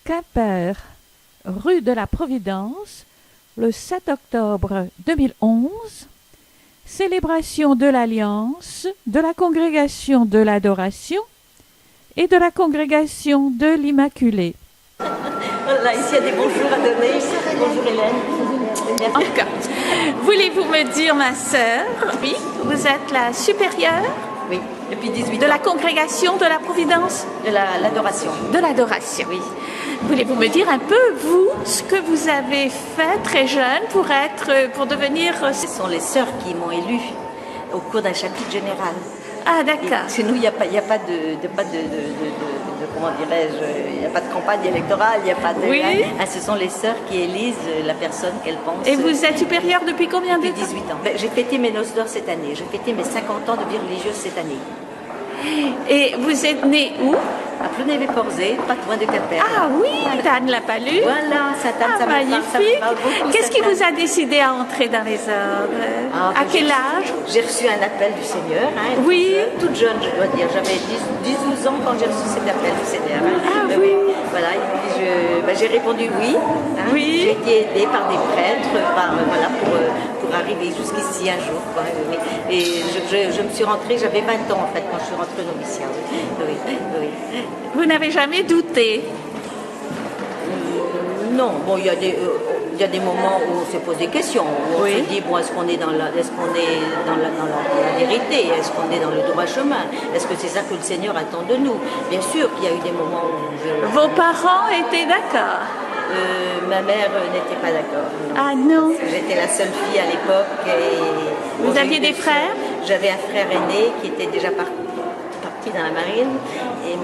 Quimper, rue de la Providence, le 7 octobre 2011, célébration de l'Alliance, de la Congrégation de l'Adoration et de la Congrégation de l'Immaculée. Voilà, ici il y a des bonjours à donner. Bonjour Hélène. En tout cas, voulez-vous me dire, ma sœur, oui, vous êtes la supérieure Oui, depuis 18 de ans. la Congrégation de la Providence De l'adoration. de l'Adoration. Oui. Voulez-vous me dire un peu, vous, ce que vous avez fait très jeune pour devenir... Ce sont les sœurs qui m'ont élue au cours d'un chapitre général. Ah, d'accord. Chez nous, il n'y a pas comment dirais-je, il n'y a pas de campagne électorale, il n'y a pas de... Oui. Ah, ce sont les sœurs qui élisent la personne qu'elles pensent. Et vous êtes supérieure depuis combien de Depuis temps? 18 ans. Ben, j'ai fêté mes noces d'or cette année. J'ai fêté mes 50 ans de vie religieuse cette année. Et vous êtes née où? À Plonévé-Porzé, pas loin de Quimper. Ah oui, Anne l'a pas lu. Voilà, ça Magnifique. me parle beaucoup. Qu'est-ce qui vous a décidé à entrer dans les ordres? À quel âge? J'ai reçu un appel du Seigneur. Oui. Toute jeune, je dois dire. J'avais 10-12 ans quand j'ai reçu cet appel du Seigneur. Ah oui. Voilà, et puis j'ai répondu oui. Oui. J'ai été aidée par des prêtres pour arriver jusqu'ici un jour. Quoi. Et je me suis rentrée, j'avais 20 ans en fait quand je suis rentrée au noviciat. Oui. Vous n'avez jamais douté? Non, bon, il y a des moments où on se pose des questions, où on se dit, bon, est-ce qu'on est dans la vérité? Est-ce qu'on est dans le droit chemin? Est-ce que c'est ça que le Seigneur attend de nous? Bien sûr qu'il y a eu des moments où Vos parents étaient d'accord? ma mère n'était pas d'accord. Ah non. J'étais la seule fille à l'époque. Vous aviez des frères? J'avais un frère aîné qui était déjà parti dans la marine et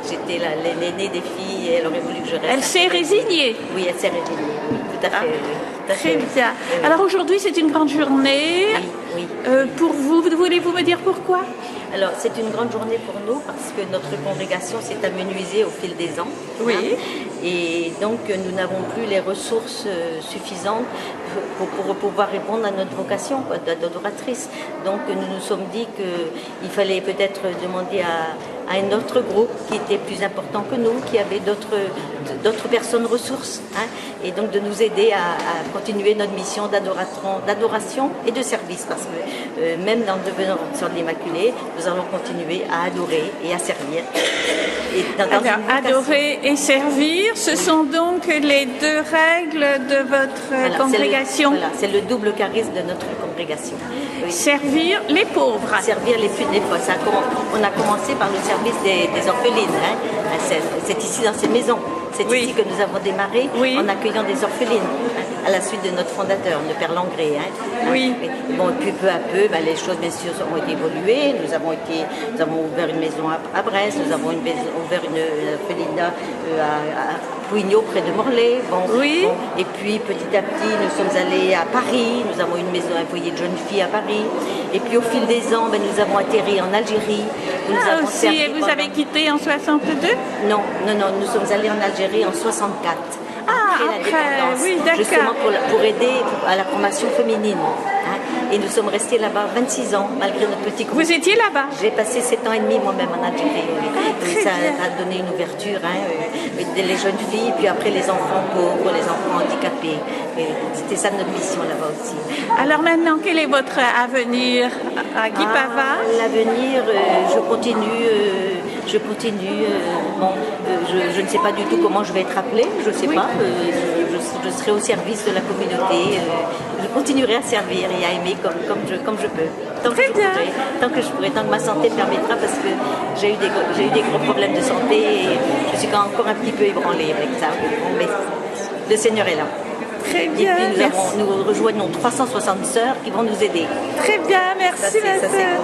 j'étais l'aînée des filles et elle aurait voulu que je reste. Elle s'est résignée? Oui, elle s'est résignée, oui, tout à fait. Très bien. Alors aujourd'hui c'est une grande journée. Oui. Pour vous, voulez-vous me dire pourquoi? Alors c'est une grande journée pour nous parce que notre congrégation s'est amenuisée au fil des ans. Oui. Et donc nous n'avons plus les ressources suffisantes pour pouvoir répondre à notre vocation d'adoratrice. Donc nous nous sommes dit qu'il fallait peut-être demander à un autre groupe qui était plus important que nous, qui avait d'autres personnes ressources, et donc de nous aider à continuer notre mission d'adoration et de service, parce que même dans le devenir de l'Immaculée, nous allons continuer à adorer et à servir. Et adorer et servir, ce sont donc les deux règles de votre congrégation. C'est le double charisme de notre congrégation. Oui. Servir les pauvres. Servir les pauvres. On a commencé par le service des orphelines. C'est ici dans ces maisons. C'est ici que nous avons démarré en accueillant des orphelines à la suite de notre fondateur, le Père Langré. Oui. Bon, et puis peu à peu, les choses bien sûr ont été évoluées. Nous avons ouvert une maison à Brest, nous avons ouvert une orphelinat à Pouignot, près de Morlaix. Et puis petit à petit, nous sommes allés à Paris. Nous avons une maison, un foyer de jeunes filles à Paris. Et puis au fil des ans, nous avons atterri en Algérie. Et vous avez quitté en 62? Non, nous sommes allés en Algérie en 64. Après, oui, d'accord. Justement pour aider à la formation féminine. Et nous sommes restés là-bas 26 ans, malgré notre petit groupe. Vous étiez là-bas? J'ai passé 7 ans et demi moi-même en Algérie. Ça a donné une ouverture, les jeunes filles, puis après les enfants pauvres, les enfants handicapés. C'était ça notre mission là-bas aussi. Alors maintenant, quel est votre avenir à Guipava? L'avenir, je continue. Je ne sais pas du tout comment je vais être appelée, je ne sais pas. Je serai au service de la communauté. Je continuerai à servir et à aimer comme je peux. Tant que je pourrai, tant que ma santé permettra, parce que j'ai eu des gros problèmes de santé et je suis encore un petit peu ébranlée avec ça. Mais le Seigneur est là. Très bien, et puis nous rejoignons 360 sœurs qui vont nous aider. Très bien, merci ma sœur.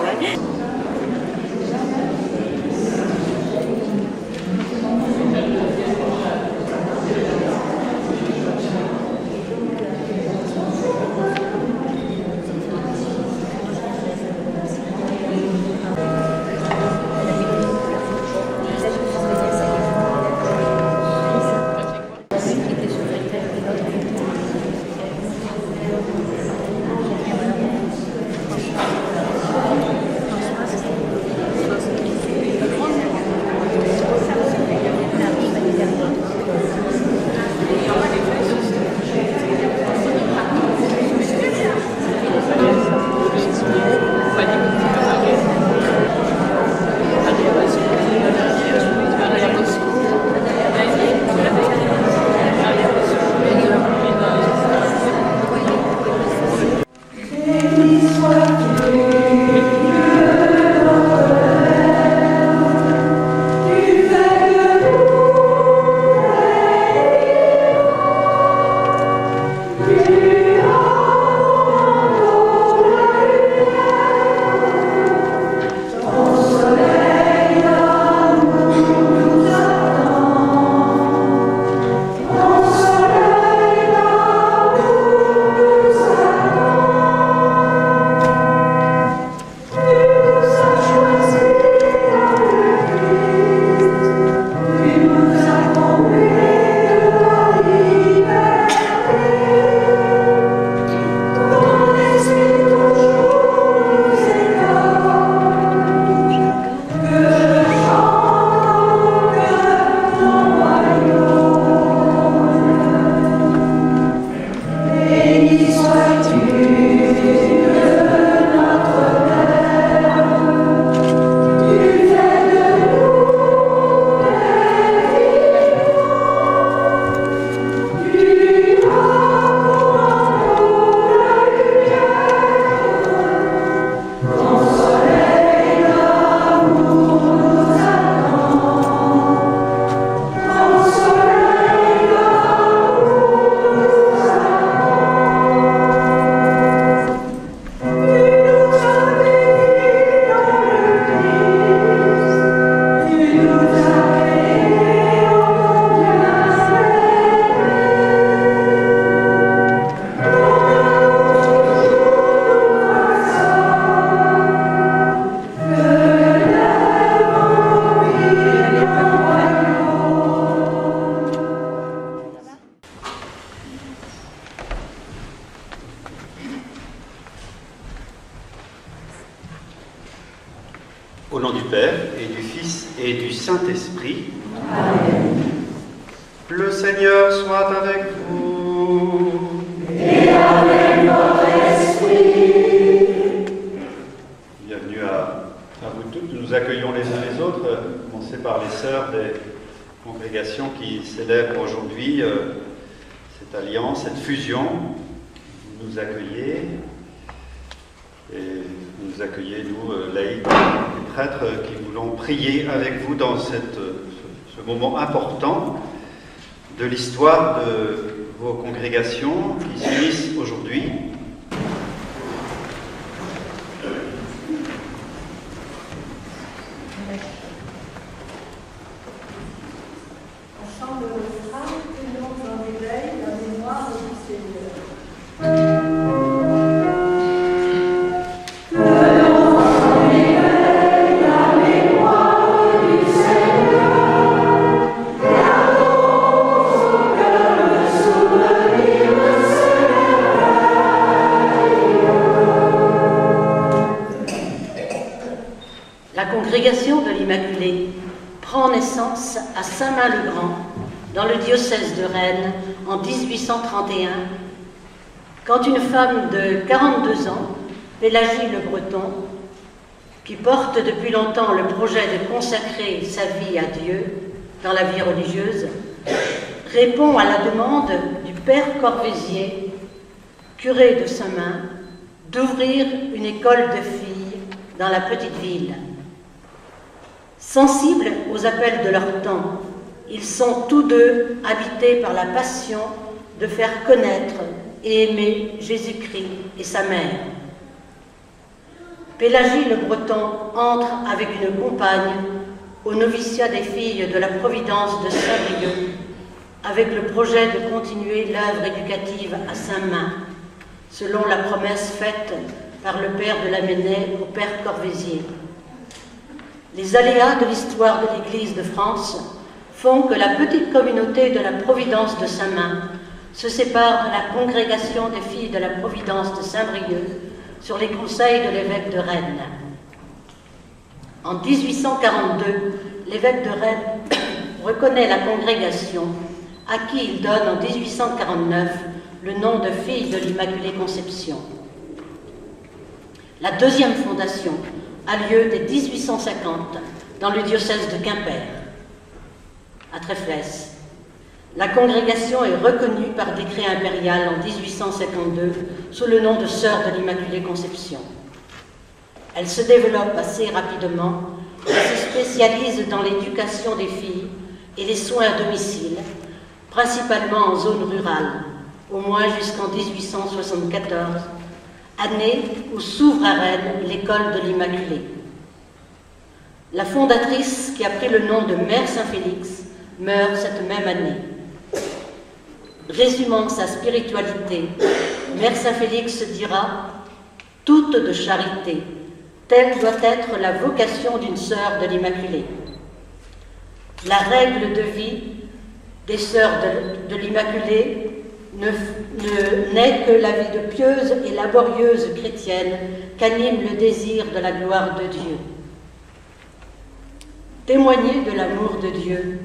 Saint-Esprit. Amen. Le Seigneur soit avec vous. Et avec votre esprit. Bienvenue à vous toutes. Nous accueillons les uns les autres, à commencer par les sœurs des congrégations qui célèbrent aujourd'hui cette alliance, cette fusion. Vous nous accueillez. Et vous nous accueillez, nous, laïcs et prêtres, qui voulons prier avec vous dans ce moment important de l'histoire de vos congrégations qui s'unissent aujourd'hui. Ensemble, nos frères, tenons en éveil la mémoire du Seigneur. La congrégation de l'Immaculée prend naissance à Saint-Main-le-Grand, dans le diocèse de Rennes, en 1831, quand une femme de 42 ans, Pélagie Le Breton, qui porte depuis longtemps le projet de consacrer sa vie à Dieu dans la vie religieuse, répond à la demande du père Corvézier, curé de Saint-Main, d'ouvrir une école de filles dans la petite ville. Sensibles aux appels de leur temps, ils sont tous deux habités par la passion de faire connaître et aimer Jésus-Christ et sa mère. Pélagie Le Breton entre avec une compagne au noviciat des filles de la Providence de Saint-Brieuc avec le projet de continuer l'œuvre éducative à Saint-Main, selon la promesse faite par le père de Lamennais au père Corvézier. Les aléas de l'histoire de l'Église de France font que la petite communauté de la Providence de Saint-Main se sépare de la congrégation des filles de la Providence de Saint-Brieuc sur les conseils de l'évêque de Rennes. En 1842, l'évêque de Rennes reconnaît la congrégation, à qui il donne en 1849 le nom de filles de l'Immaculée Conception. La deuxième fondation a lieu dès 1850 dans le diocèse de Quimper, à Tréflès. La congrégation est reconnue par décret impérial en 1852 sous le nom de Sœurs de l'Immaculée Conception. Elle se développe assez rapidement et se spécialise dans l'éducation des filles et les soins à domicile, principalement en zone rurale, au moins jusqu'en 1874, année où s'ouvre à Rennes l'école de l'Immaculée. La fondatrice, qui a pris le nom de Mère Saint-Félix, meurt cette même année. Résumant sa spiritualité, Mère Saint-Félix dira « Toute de charité, telle doit être la vocation d'une sœur de l'Immaculée. La règle de vie des sœurs de l'Immaculée n'est que la vie de pieuse et laborieuse chrétienne qu'anime le désir de la gloire de Dieu. Témoigner de l'amour de Dieu,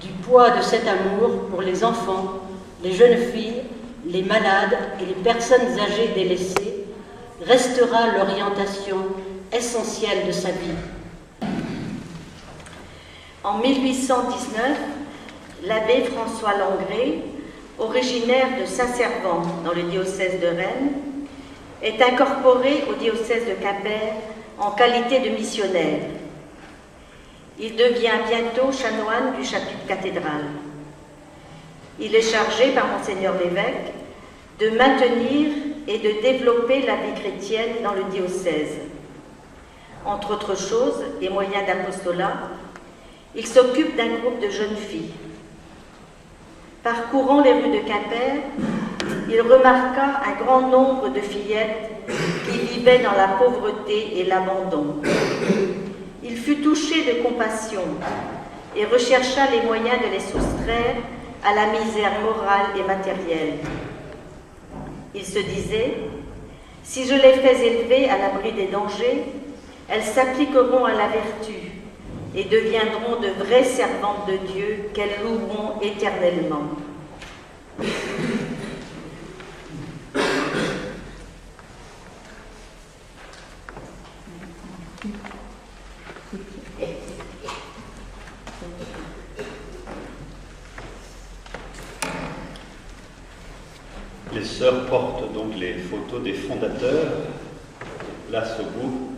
du poids de cet amour pour les enfants, les jeunes filles, les malades et les personnes âgées délaissées restera l'orientation essentielle de sa vie. » En 1819, l'abbé François Langrée, originaire de Saint-Servant dans le diocèse de Rennes, est incorporé au diocèse de Quimper en qualité de missionnaire. Il devient bientôt chanoine du chapitre cathédral. Il est chargé par Monseigneur l'évêque de maintenir et de développer la vie chrétienne dans le diocèse. Entre autres choses, et moyens d'apostolat, il s'occupe d'un groupe de jeunes filles. Parcourant les rues de Quimper, il remarqua un grand nombre de fillettes qui vivaient dans la pauvreté et l'abandon. Il fut touché de compassion et rechercha les moyens de les soustraire à la misère morale et matérielle. Il se disait, si je les fais élever à l'abri des dangers, elles s'appliqueront à la vertu et deviendront de vraies servantes de Dieu qu'elles loueront éternellement. Les sœurs portent donc les photos des fondateurs, place au bout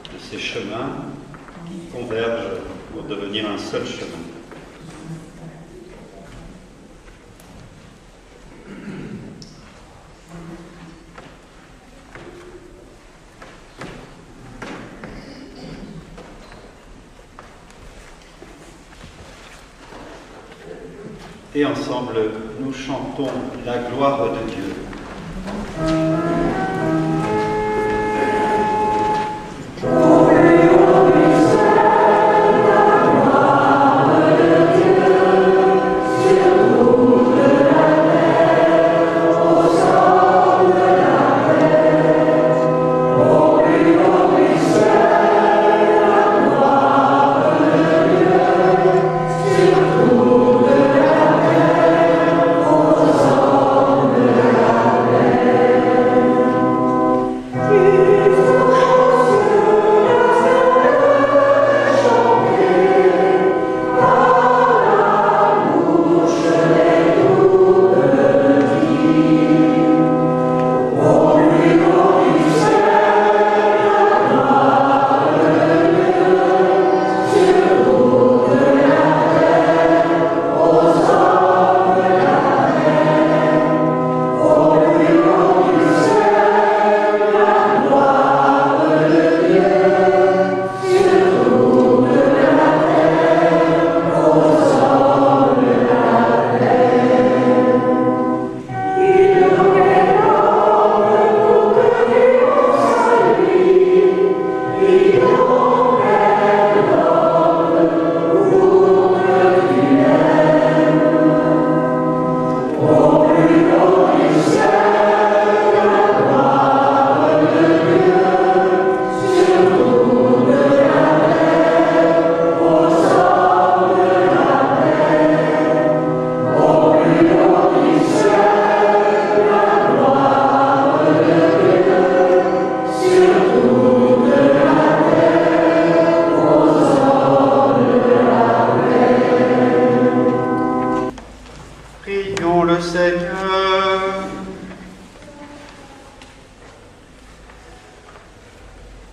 de ces chemins qui convergent pour devenir un seul chemin. Et ensemble, nous chantons la gloire de Dieu.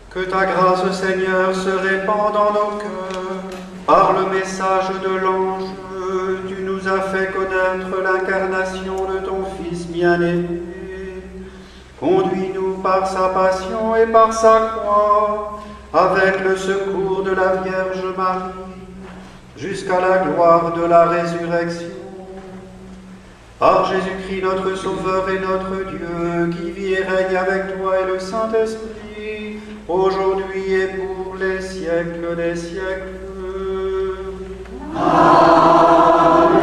Que ta grâce, Seigneur, se répande dans nos cœurs. Par le message de l'ange, tu nous as fait connaître l'incarnation de ton Fils bien-aimé. Conduis-nous par sa passion et par sa croix, avec le secours de la Vierge Marie, jusqu'à la gloire de la résurrection. Par Jésus-Christ, notre Sauveur et notre Dieu, qui vit et règne avec toi et le Saint-Esprit, aujourd'hui et pour les siècles des siècles. Amen.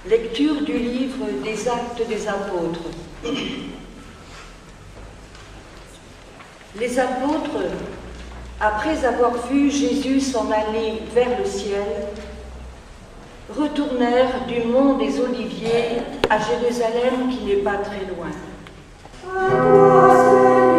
Lecture du livre des Actes des Apôtres. Les apôtres, après avoir vu Jésus s'en aller vers le ciel, retournèrent du mont des Oliviers à Jérusalem qui n'est pas très loin. Amen.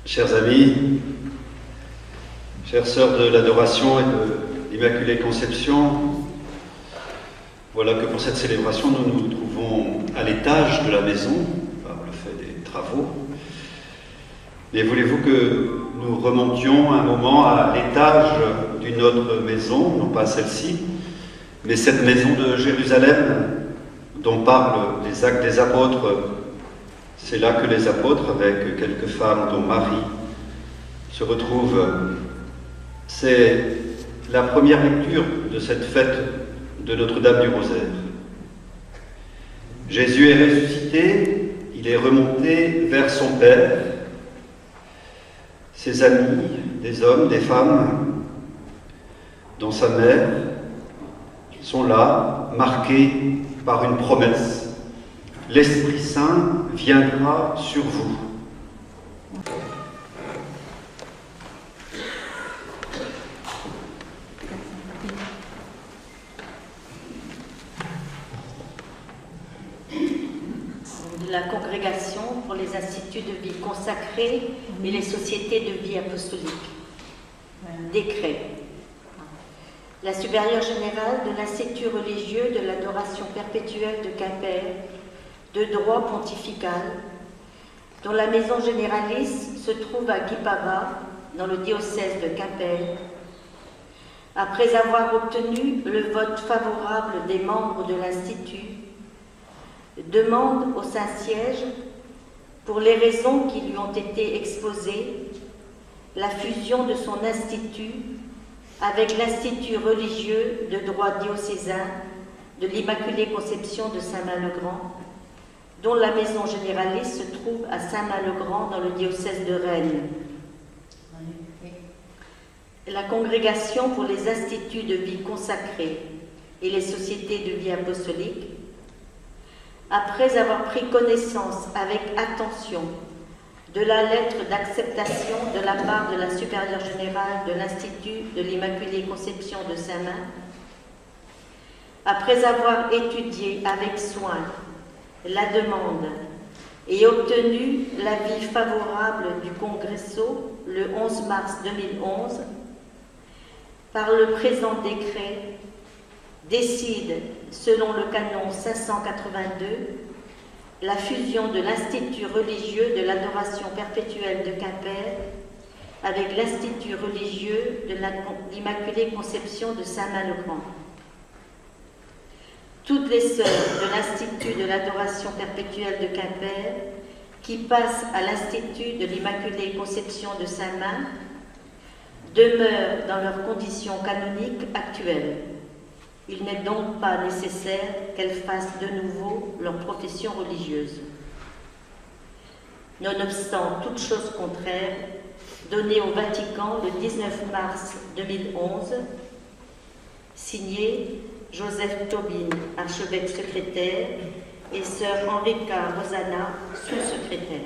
Chers amis, chères sœurs de l'adoration et de l'Immaculée Conception, voilà que pour cette célébration, nous nous trouvons à l'étage de la maison, par le fait des travaux. Mais voulez-vous que nous remontions un moment à l'étage d'une autre maison, non pas celle-ci, mais cette maison de Jérusalem dont parlent les Actes des Apôtres. C'est là que les apôtres, avec quelques femmes dont Marie, se retrouvent. C'est la première lecture de cette fête de Notre-Dame du Rosaire. Jésus est ressuscité, il est remonté vers son Père. Ses amis, des hommes, des femmes, dont sa mère, sont là, marqués par une promesse. L'Esprit Saint viendra sur vous. La congrégation pour les instituts de vie consacrés et les sociétés de vie apostolique. Décret. La supérieure générale de l'Institut religieux de l'adoration perpétuelle de Quimper, de droit pontifical, dont la maison généralice se trouve à Guipava, dans le diocèse de Quimper, après avoir obtenu le vote favorable des membres de l'Institut, demande au Saint-Siège, pour les raisons qui lui ont été exposées, la fusion de son institut avec l'Institut religieux de droit diocésain de l'Immaculée Conception de Saint-Main-le-Grand, dont la maison généraliste se trouve à Saint-Main-le-Grand dans le diocèse de Rennes. La congrégation pour les instituts de vie consacrés et les sociétés de vie apostolique, après avoir pris connaissance avec attention de la lettre d'acceptation de la part de la supérieure générale de l'Institut de l'Immaculée Conception de Saint-Main, après avoir étudié avec soin la demande et obtenu l'avis favorable du Congresso le 11 mars 2011, par le présent décret, décide, selon le canon 582, la fusion de l'Institut religieux de l'adoration perpétuelle de Quimper avec l'Institut religieux de l'Immaculée Conception de Saint-Main-le-Grand. Toutes les sœurs de l'Institut de l'adoration perpétuelle de Quimper qui passent à l'Institut de l'Immaculée Conception de Saint-Main demeurent dans leurs conditions canoniques actuelles. Il n'est donc pas nécessaire qu'elles fassent de nouveau leur profession religieuse. Nonobstant toute chose contraire, donnée au Vatican le 19 mars 2011, signé Joseph Tobin, archevêque secrétaire, et sœur Enrica Rosana, sous-secrétaire.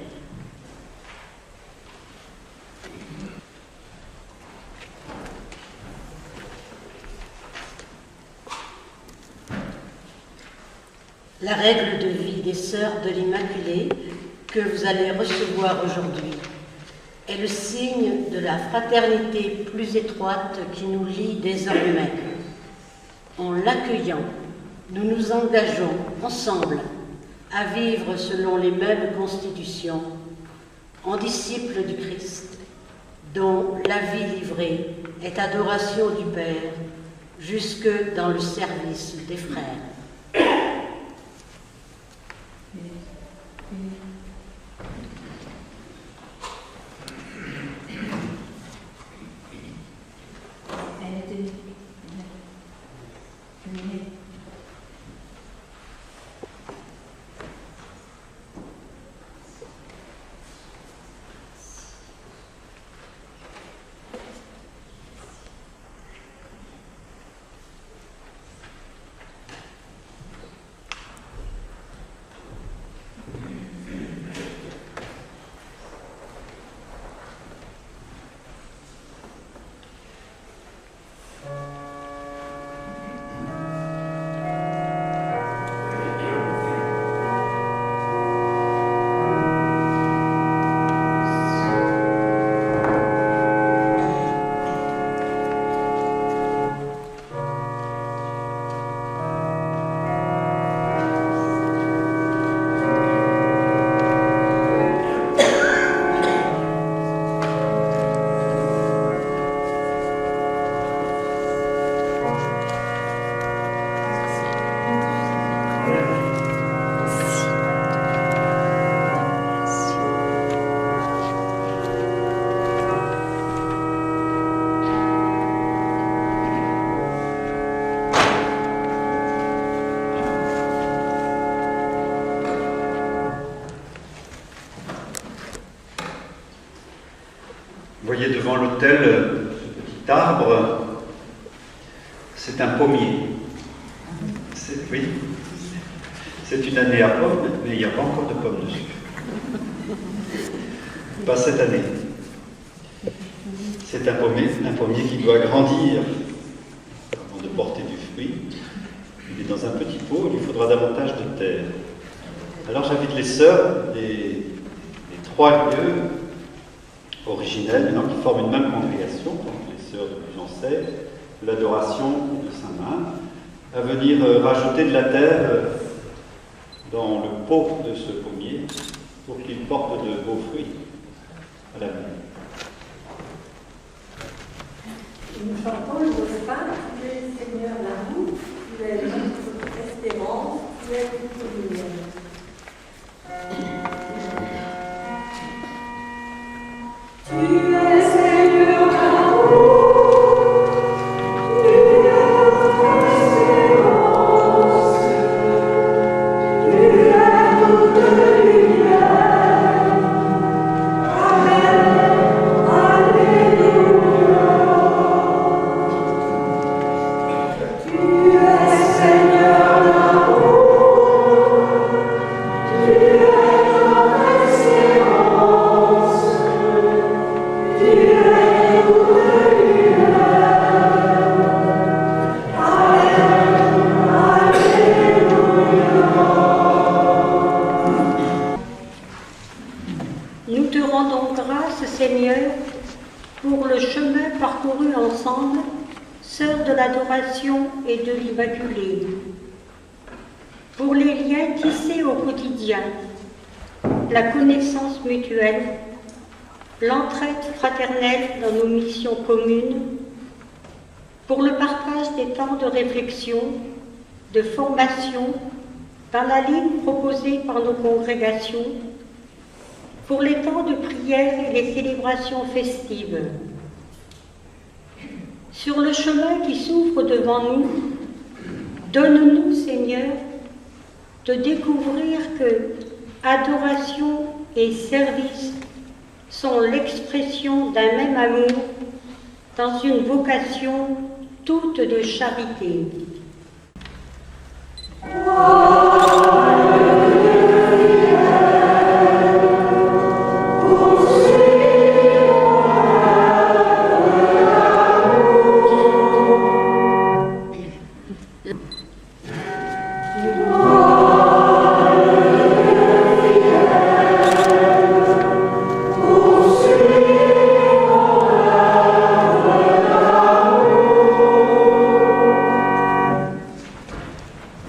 La règle de vie des sœurs de l'Immaculée que vous allez recevoir aujourd'hui est le signe de la fraternité plus étroite qui nous lie désormais. En l'accueillant, nous nous engageons ensemble à vivre selon les mêmes constitutions, en disciples du Christ, dont la vie livrée est adoration du Père, jusque dans le service des frères. Vous voyez devant l'autel ce petit arbre, c'est un pommier. Oui, c'est une année à pommes, mais il n'y a pas encore de pommes dessus. Pas cette année. C'est un pommier qui doit grandir avant de porter du fruit. Il est dans un petit pot, il lui faudra davantage de terre. Alors j'invite les sœurs des 3 lieux originels, maintenant qui forment une même congrégation, donc les sœurs de Puy-en-Sèvres, de l'adoration de Saint-Main, à venir rajouter de la terre dans le pot de ce pommier pour qu'il porte de beaux fruits à l'avenir. Nous chantons le refrain, tu es Seigneur l'amour, tu es notre espérance, tu es toute lumière. Tu es Seigneur l'amour, tu es notre espérance, tu es toute lumière. Amen, Alléluia. Tu es Seigneur l'amour, tu es notre espérance, tu es toute lumière. Amen, Alléluia. Nous te rendons grâce, Seigneur, pour le chemin parcouru ensemble, sœurs de l'adoration et de l'Immaculée, pour les liens tissés au quotidien, la connaissance mutuelle, l'entraide fraternelle dans nos missions communes, pour le partage des temps de réflexion, de formation, dans la ligne proposée par nos congrégations, pour les temps de prière et les célébrations festives. Sur le chemin qui s'ouvre devant nous, donne-nous, Seigneur, de découvrir que adoration et service sont l'expression d'un même amour dans une vocation toute de charité.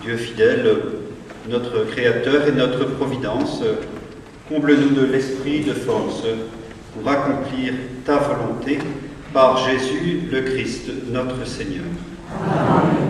Dieu fidèle, notre Créateur et notre Providence, comble-nous de l'esprit de force pour accomplir ta volonté par Jésus le Christ, notre Seigneur. Amen.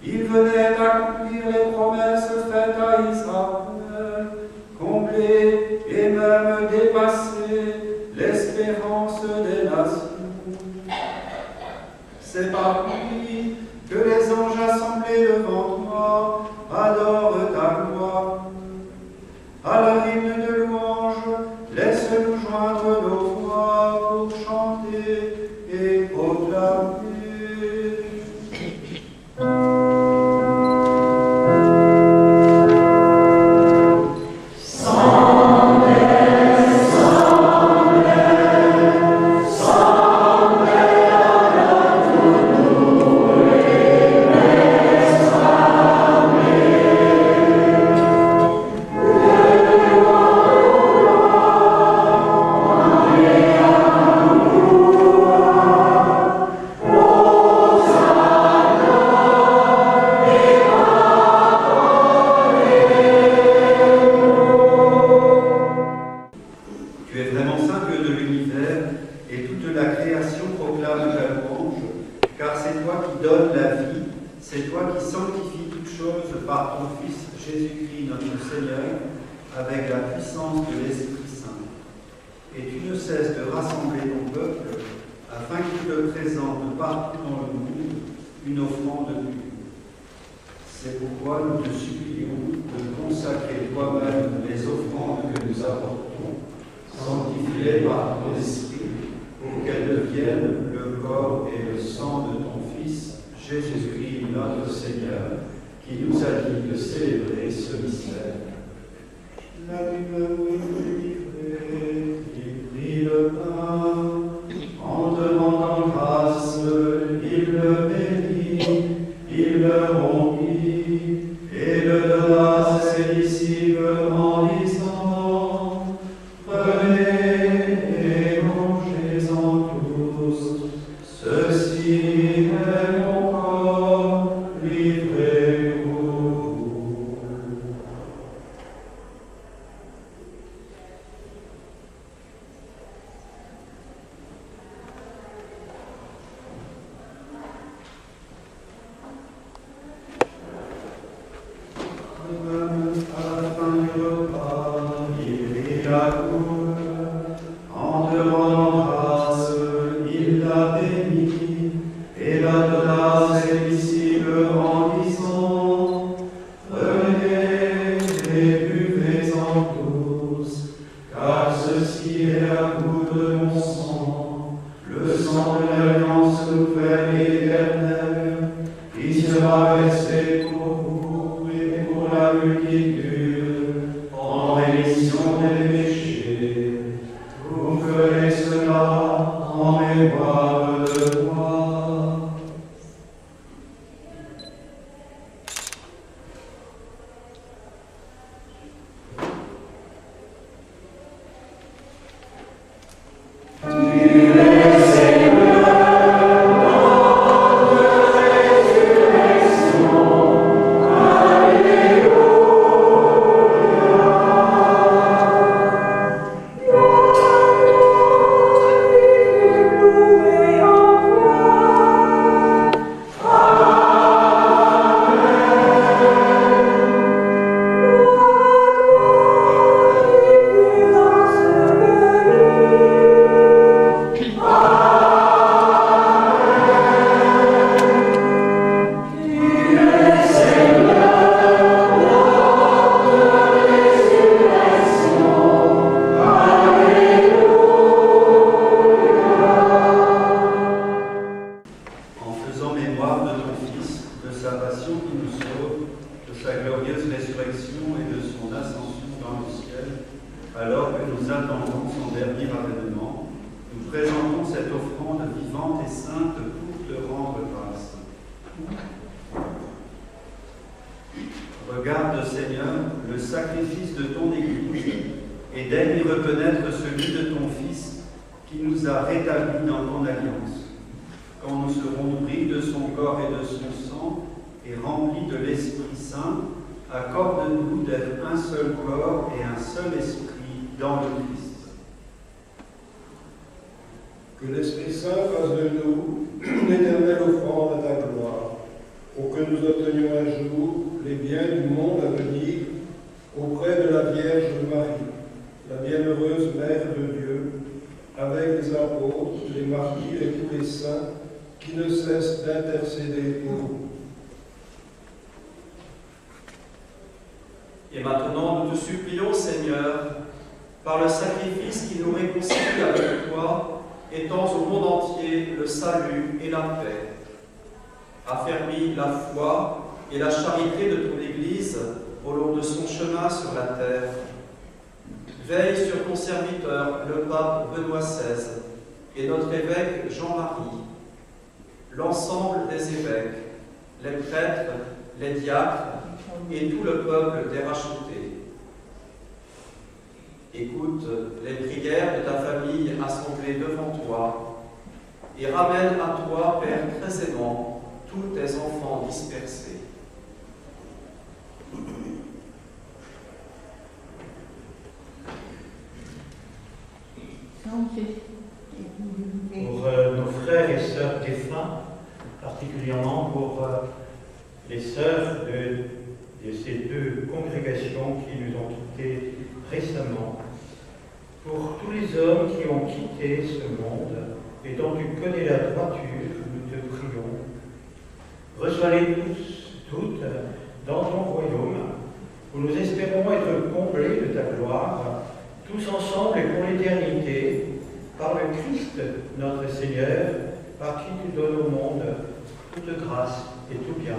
Il venait accomplir les promesses faites à Israël. Jésus-Christ notre Seigneur, avec la puissance de l'Esprit Saint. Et tu ne cesses de rassembler ton peuple, afin qu'il te présente partout dans le monde une offrande pure. C'est pourquoi nous te supplions de consacrer toi-même les offrandes que nous apportons, sanctifie-les par ton esprit, pour qu'elles deviennent le corps et le sang de ton Fils, Jésus-Christ notre Seigneur, qui nous a dit de célébrer ce mystère. La lumière il prit le pain, en te rendant grâce, il le bénit, il le rompit, et le donna à ses disciples en disant, prenez et mangez-en tous, ceci est mon corps livré pour vous. À la fin du repas, il prit la coupe, en te rendant grâce, il la bénit, et la donna à ses disciples en disant, prenez et buvez-en tous, car ceci est la coupe de mon sang, le sang de l'alliance nouvelle et éternelle, qui sera versé pour vous et pour la multitude, en rémission des péchés. Vous ferez cela en mémoire de moi. En faisant mémoire de ton Fils, de sa passion qui nous sauve, de sa glorieuse résurrection et de son ascension dans le ciel, alors que nous attendons son dernier avènement, nous présentons cette offrande vivante et sainte pour te rendre grâce. Regarde, Seigneur, le sacrifice de ton Église et daigne y reconnaître celui de ton Fils qui nous a rétablis dans ton alliance. Quand nous serons nourris de son corps et de son sang et remplis de l'Esprit Saint, accorde-nous d'être un seul corps et un seul esprit dans le Christ. Que l'Esprit Saint fasse de nous l'éternelle offrande à ta gloire, pour que nous obtenions un jour les biens du monde à venir auprès de la Vierge Marie, la bienheureuse Mère de Dieu, avec les apôtres, les martyrs et tous les saints qui ne cessent d'intercéder pour nous. Et maintenant, nous te supplions, Seigneur, par le sacrifice qui nous réconcilie avec toi, étends au monde entier le salut et la paix. Affermis la foi et la charité de ton Église au long de son chemin sur la terre. Veille sur ton serviteur, le pape Benoît XVI, et notre évêque Jean-Marie, l'ensemble des évêques, les prêtres, les diacres et tout le peuple des rachetés. Écoute les prières de ta famille assemblée devant toi et ramène à toi, Père très aimant, tous tes enfants dispersés. Pour nos frères et sœurs défunts, particulièrement pour les sœurs de ces deux congrégations congrégation qui nous ont quittés récemment, pour tous les hommes qui ont quitté ce monde et dont tu connais la droiture, nous te prions. Reçois-les tous, toutes, dans ton royaume, où nous espérons être comblés de ta gloire, tous ensemble et pour l'éternité, par le Christ, notre Seigneur, par qui tu donnes au monde toute grâce et tout bien.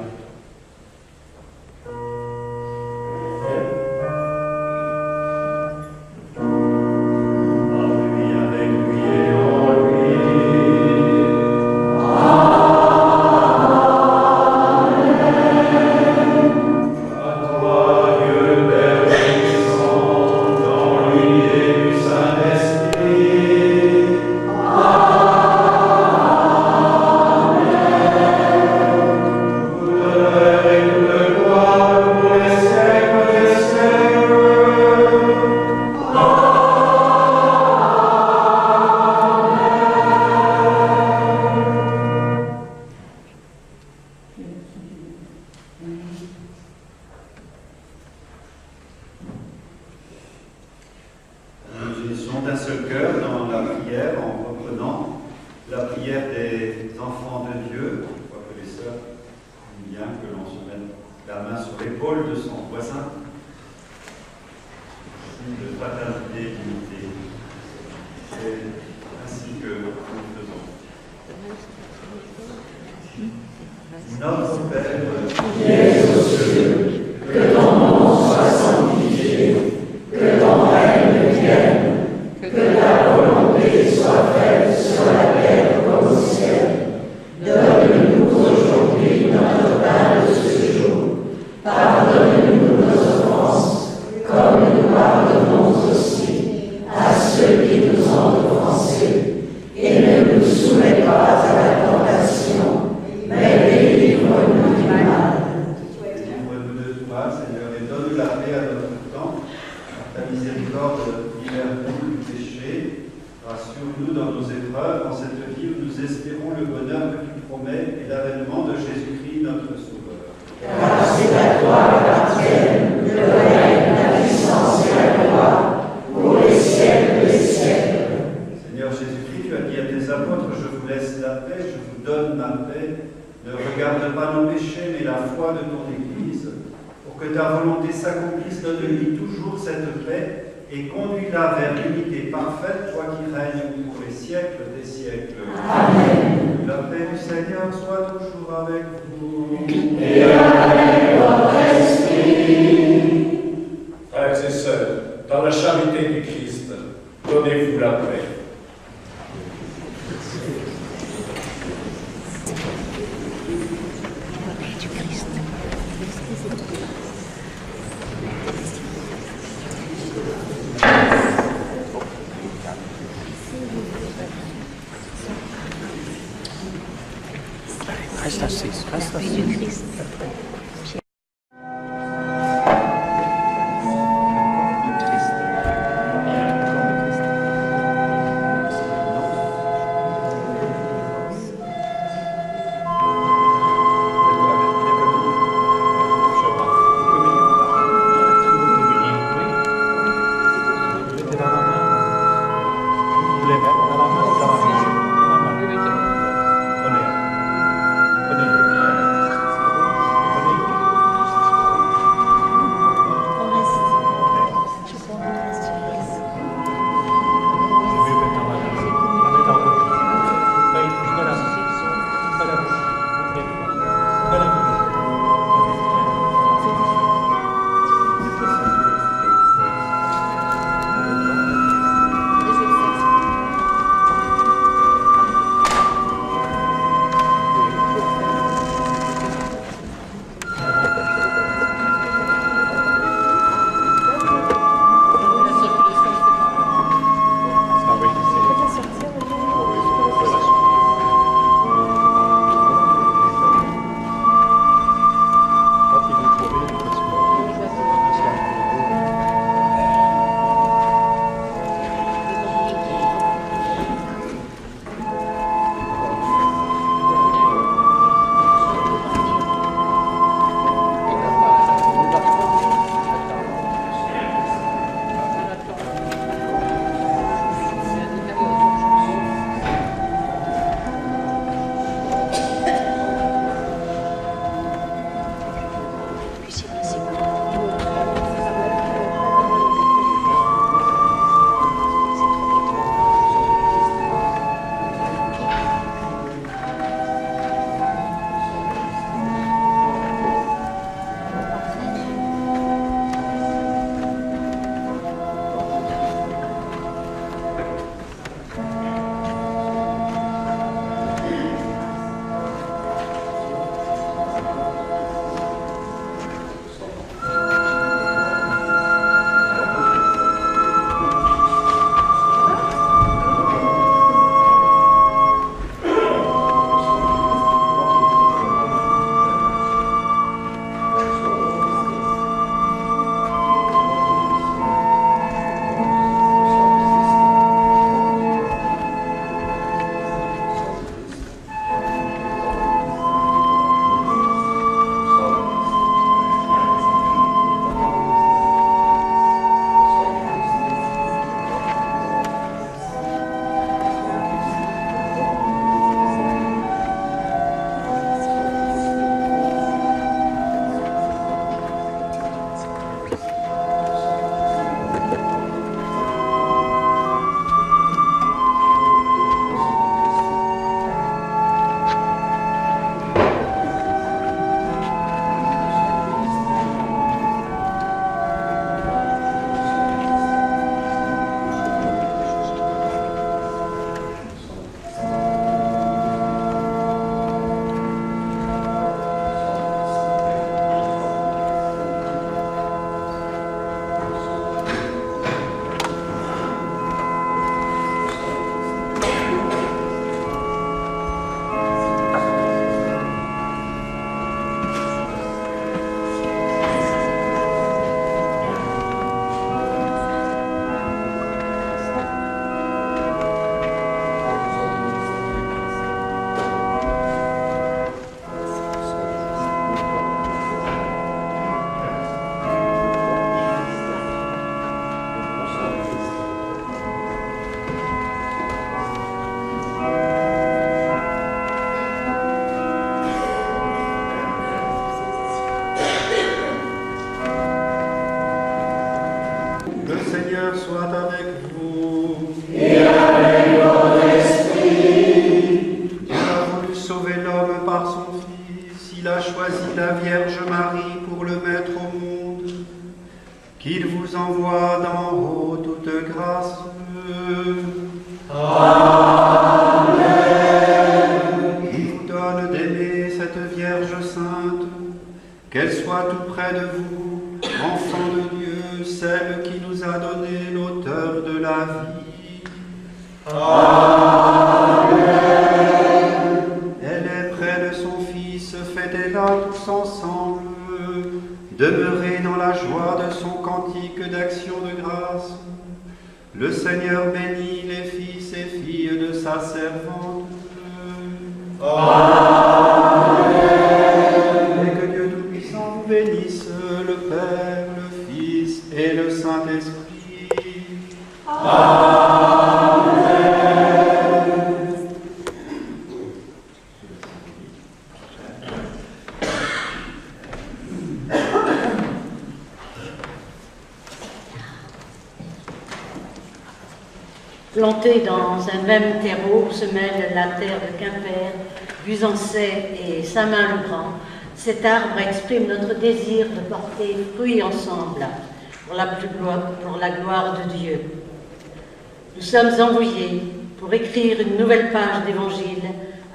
Seigneur soit avec vous. Et avec votre esprit. Dieu a voulu sauver l'homme par son Fils. Il a choisi la Vierge Marie pour le mettre au monde. Qu'il vous envoie d'en haut toute grâce. Amen. Il vous donne d'aimer cette Vierge sainte, qu'elle soit tout près de vous, enfant de Dieu, celle qui nous a donné l'auteur de la vie. Amen. Elle est près de son Fils, fêtez-la tous ensemble. Demeurez dans la joie de son cantique d'action de grâce. Le Seigneur bénit les fils et filles de sa servante. Amen. Et que Dieu Tout-Puissant vous bénisse, le Père, le Fils et le Saint-Esprit. Amen. Plantés dans un même terreau où se mêlent la terre de Quimper, Buzancais et Saint-Main-le-Grand, cet arbre exprime notre désir de porter fruit ensemble pour la gloire de Dieu. Nous sommes envoyés pour écrire une nouvelle page d'évangile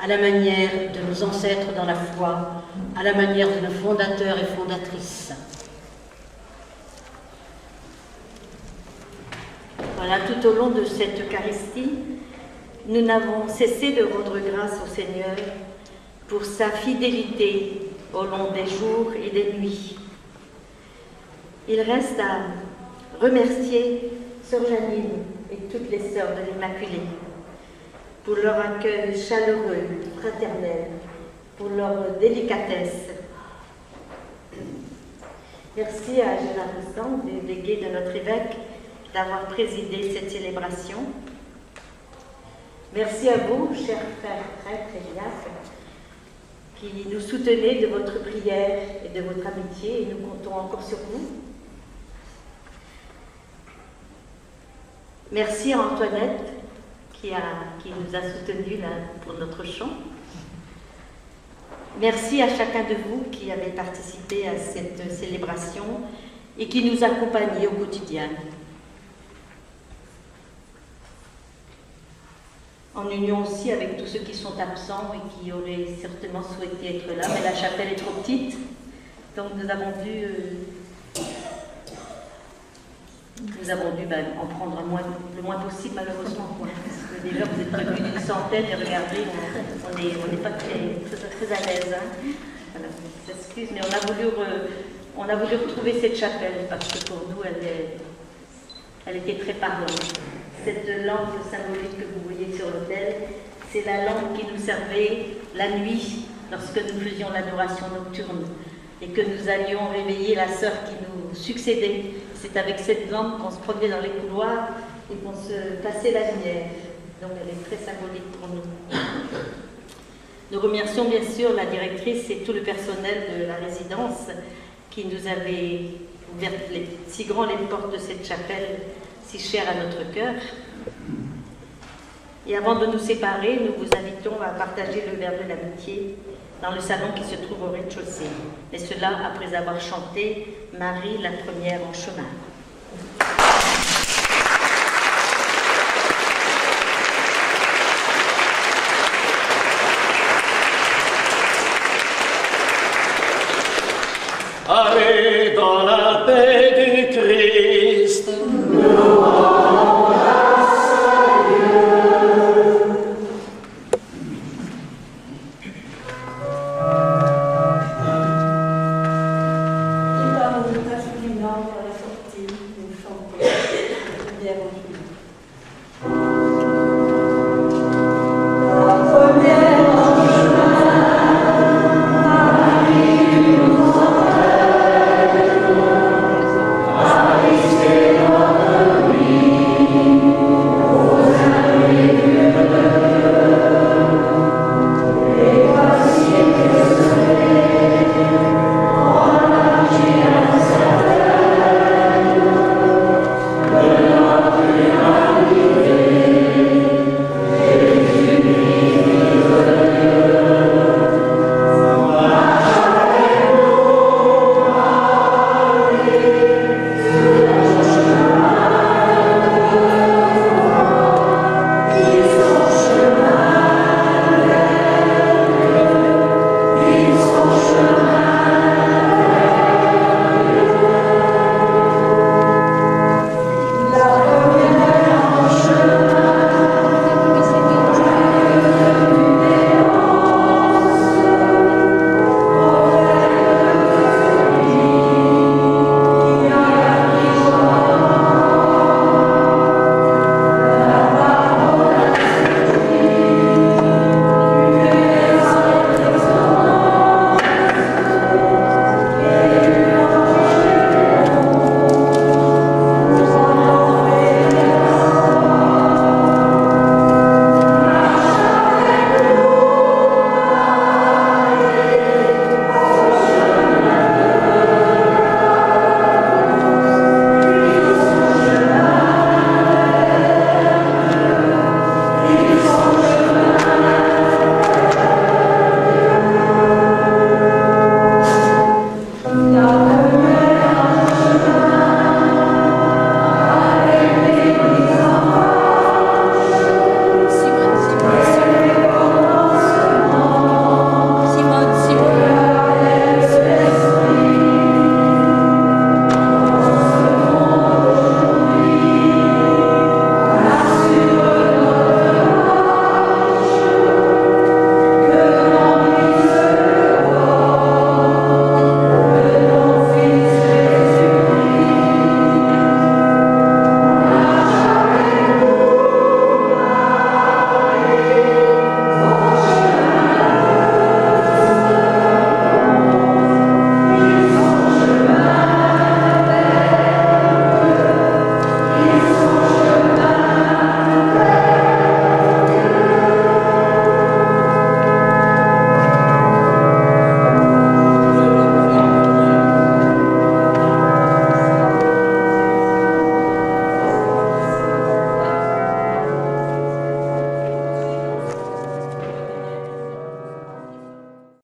à la manière de nos ancêtres dans la foi, à la manière de nos fondateurs et fondatrices. Voilà, tout au long de cette Eucharistie, nous n'avons cessé de rendre grâce au Seigneur pour sa fidélité au long des jours et des nuits. Il reste à remercier Sœur Janine et toutes les sœurs de l'Immaculée pour leur accueil chaleureux, fraternel, pour leur délicatesse. Merci à Gérard Roussan, délégué de notre évêque, d'avoir présidé cette célébration. Merci à vous, chers frères, prêtres et diacres, qui nous soutenez de votre prière et de votre amitié, et nous comptons encore sur vous. Merci à Antoinette, qui nous a soutenus là pour notre chant. Merci à chacun de vous qui avez participé à cette célébration et qui nous accompagnez au quotidien. En union aussi avec tous ceux qui sont absents et qui auraient certainement souhaité être là, mais la chapelle est trop petite, donc nous avons dû en prendre le moins possible, malheureusement, parce que déjà vous êtes prévenus d'une centaine et regardez, on n'est pas très à l'aise. Hein. Voilà, je m'excuse, mais on a voulu retrouver cette chapelle parce que pour nous elle était très parlante. Cette lampe symbolique que vous voyez sur l'autel, c'est la lampe qui nous servait la nuit lorsque nous faisions l'adoration nocturne et que nous allions réveiller la sœur qui nous succédait. C'est avec cette lampe qu'on se promenait dans les couloirs et qu'on se passait la lumière. Donc elle est très symbolique pour nous. Nous remercions bien sûr la directrice et tout le personnel de la résidence qui nous avait ouvert si grand les portes de cette chapelle si chère à notre cœur. Et avant de nous séparer, nous vous invitons à partager le verre de l'amitié dans le salon qui se trouve au rez-de-chaussée. Et cela après avoir chanté Marie la première en chemin. Allez dans la paix du Christ.